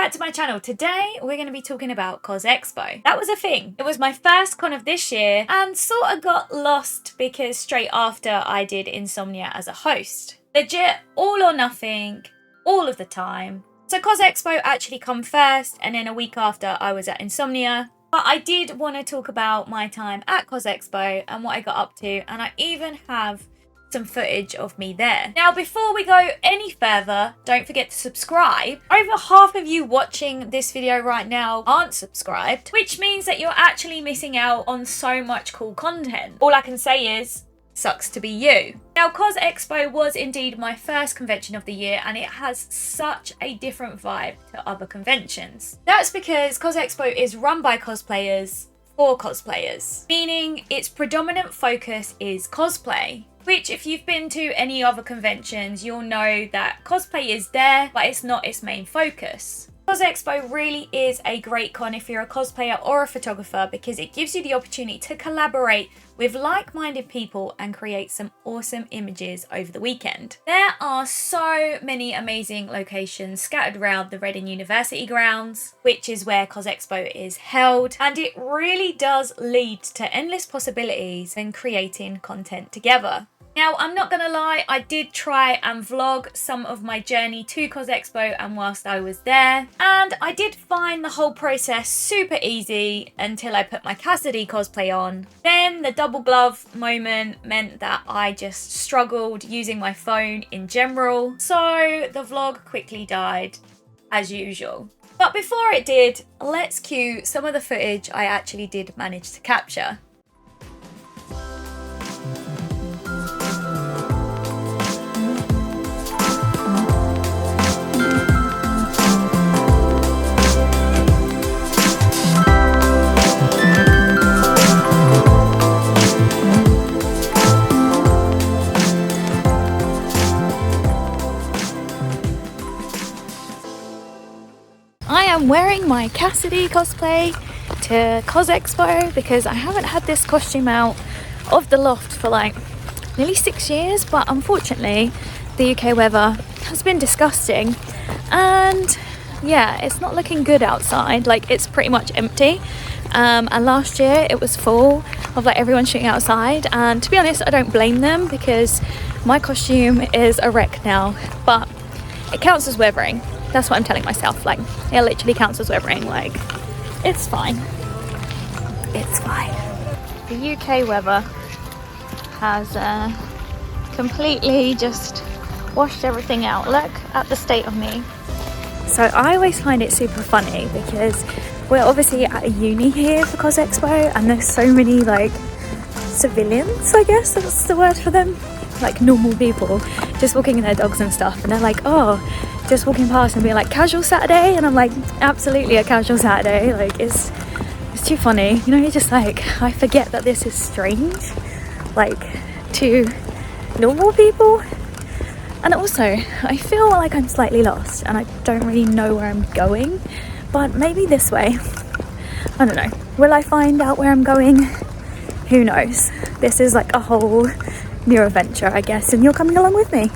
back to my channel. Today we're going to be talking about Cosxpo. That was a thing. It was my first con of this year and sort of got lost because straight after I did Insomnia as a host. Legit all or nothing, all of the time. So Cosxpo actually come first and then a week after I was at Insomnia. But I did want to talk about my time at Cosxpo and what I got up to, and I even have some footage of me there. Now, before we go any further, don't forget to subscribe. Over half of you watching this video right now aren't subscribed, which means that you're actually missing out on so much cool content. All I can say is, sucks to be you. Now, Cosxpo was indeed my first convention of the year, and it has such a different vibe to other conventions. That's because Cosxpo is run by cosplayers for cosplayers, meaning its predominant focus is cosplay. Which, if you've been to any other conventions, you'll know that cosplay is there, but it's not its main focus. Cosxpo really is a great con if you're a cosplayer or a photographer because it gives you the opportunity to collaborate with like-minded people and create some awesome images over the weekend. There are so many amazing locations scattered around the Reading University grounds, which is where Cosxpo is held, and it really does lead to endless possibilities in creating content together. Now, I'm not gonna lie, I did try and vlog some of my journey to Cosxpo and whilst I was there, and I did find the whole process super easy until I put my Cassidy cosplay on. Then the double glove moment meant that I just struggled using my phone in general, so the vlog quickly died as usual. But before it did, let's cue some of the footage I actually did manage to capture. I am wearing my Cassidy cosplay to Cosxpo because I haven't had this costume out of the loft for like nearly 6 years, but unfortunately the UK weather has been disgusting and yeah, it's not looking good outside. Like, it's pretty much empty, and last year it was full of like everyone shooting outside, and to be honest I don't blame them because my costume is a wreck now, but it counts as weathering. That's what I'm telling myself, like, it literally counts as weathering, like, it's fine. It's fine. The UK weather has completely just washed everything out. Look at the state of me. So I always find it super funny because we're obviously at a uni here for Cosxpo and there's so many, like, civilians, I guess that's the word for them. Like, normal people just walking their dogs and stuff, and they're like, oh, just walking past and being like, casual Saturday, and I'm like, absolutely a casual Saturday. Like, it's too funny, you know. You're just like, I forget that this is strange, like, to normal people. And also I feel like I'm slightly lost and I don't really know where I'm going, but maybe this way, I don't know. Will I find out where I'm going? Who knows. This is like a whole new adventure, I guess, and you're coming along with me.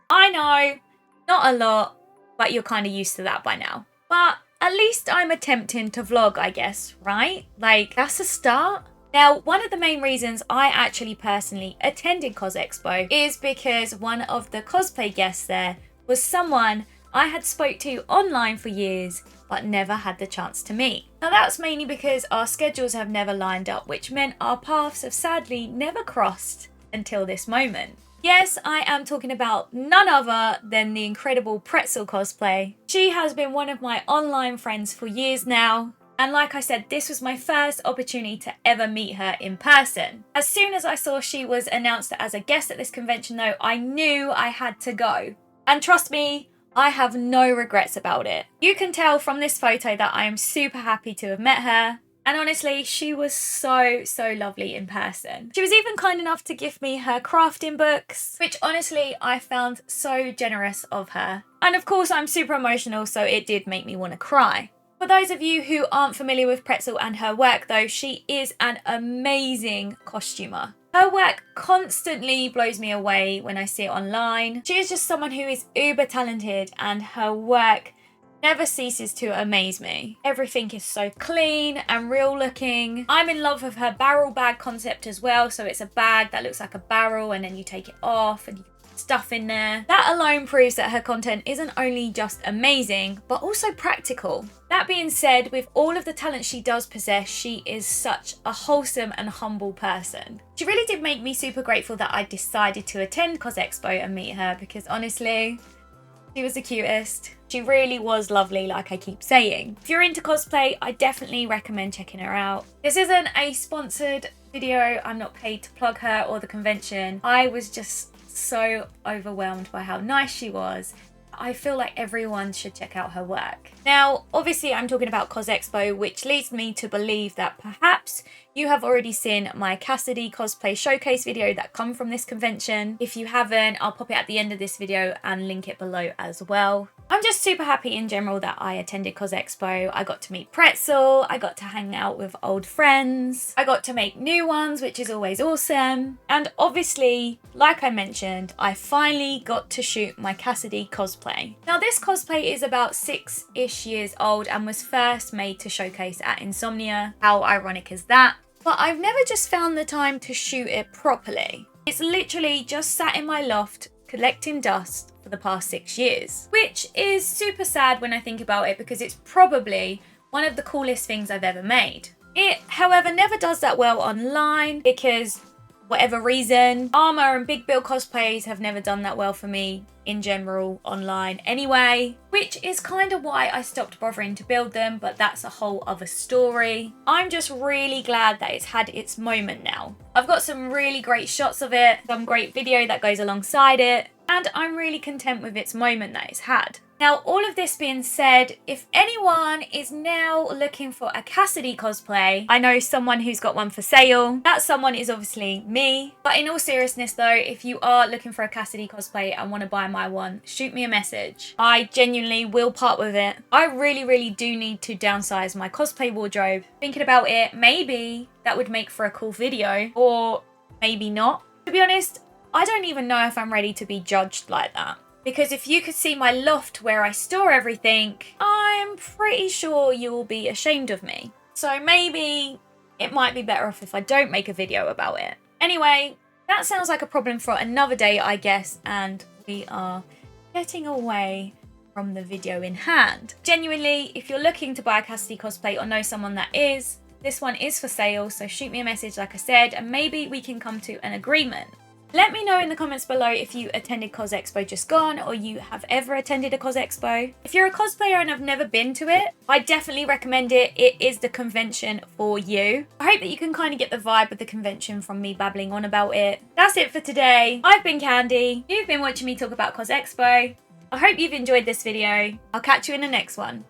I know, not a lot, but you're kind of used to that by now. But at least I'm attempting to vlog, I guess, right? Like, that's a start. Now, one of the main reasons I actually personally attended Cosxpo is because one of the cosplay guests there was someone I had spoke to online for years, but never had the chance to meet. Now, that's mainly because our schedules have never lined up, which meant our paths have sadly never crossed until this moment. Yes, I am talking about none other than the incredible Pretzl Cosplay. She has been one of my online friends for years now, and like I said, this was my first opportunity to ever meet her in person. As soon as I saw she was announced as a guest at this convention though, I knew I had to go. And trust me, I have no regrets about it. You can tell from this photo that I am super happy to have met her. And honestly, she was so lovely in person. She was even kind enough to gift me her crafting books, which honestly I found so generous of her. And of course I'm super emotional, so it did make me want to cry. For those of you who aren't familiar with Pretzl and her work though, she is an amazing costumer. Her work constantly blows me away when I see it online. She is just someone who is uber talented, and her work never ceases to amaze me. Everything is so clean and real looking. I'm in love with her barrel bag concept as well. So it's a bag that looks like a barrel and then you take it off and you put stuff in there. That alone proves that her content isn't only just amazing, but also practical. That being said, with all of the talent she does possess, she is such a wholesome and humble person. She really did make me super grateful that I decided to attend Cosxpo and meet her, because honestly, she was the cutest. She really was lovely, like I keep saying. If you're into cosplay, I definitely recommend checking her out. This isn't a sponsored video. I'm not paid to plug her or the convention. I was just so overwhelmed by how nice she was. I feel like everyone should check out her work. Now, obviously I'm talking about Cosxpo, which leads me to believe that perhaps you have already seen my Cassidy Cosplay showcase video that come from this convention. If you haven't, I'll pop it at the end of this video and link it below as well. I'm just super happy in general that I attended Cosxpo. I got to meet Pretzl, I got to hang out with old friends, I got to make new ones, which is always awesome. And obviously, like I mentioned, I finally got to shoot my Cassidy cosplay. Now this cosplay is about 6-ish years old and was first made to showcase at Insomnia. How ironic is that? But I've never just found the time to shoot it properly. It's literally just sat in my loft collecting dust for the past 6 years, which is super sad when I think about it, because it's probably one of the coolest things I've ever made. It, however, never does that well online because whatever reason, armor and big build cosplays have never done that well for me in general online anyway, which is kind of why I stopped bothering to build them, but that's a whole other story. I'm just really glad that it's had its moment now. I've got some really great shots of it, some great video that goes alongside it, and I'm really content with its moment that it's had. Now, all of this being said, if anyone is now looking for a Cassidy cosplay, I know someone who's got one for sale. That someone is obviously me. But in all seriousness though, if you are looking for a Cassidy cosplay and want to buy my one, shoot me a message. I genuinely will part with it. I really do need to downsize my cosplay wardrobe. Thinking about it, maybe that would make for a cool video, or maybe not. To be honest, I don't even know if I'm ready to be judged like that. Because if you could see my loft where I store everything, I'm pretty sure you will be ashamed of me. So maybe it might be better off if I don't make a video about it. Anyway, that sounds like a problem for another day, I guess, and we are getting away from the video in hand. Genuinely, if you're looking to buy a Cassidy cosplay or know someone that is, this one is for sale, so shoot me a message like I said, and maybe we can come to an agreement. Let me know in the comments below if you attended Cosxpo just gone, or you have ever attended a Cosxpo. If you're a cosplayer and have never been to it, I definitely recommend it. It is the convention for you. I hope that you can kind of get the vibe of the convention from me babbling on about it. That's it for today. I've been Candy. You've been watching me talk about Cosxpo. I hope you've enjoyed this video. I'll catch you in the next one.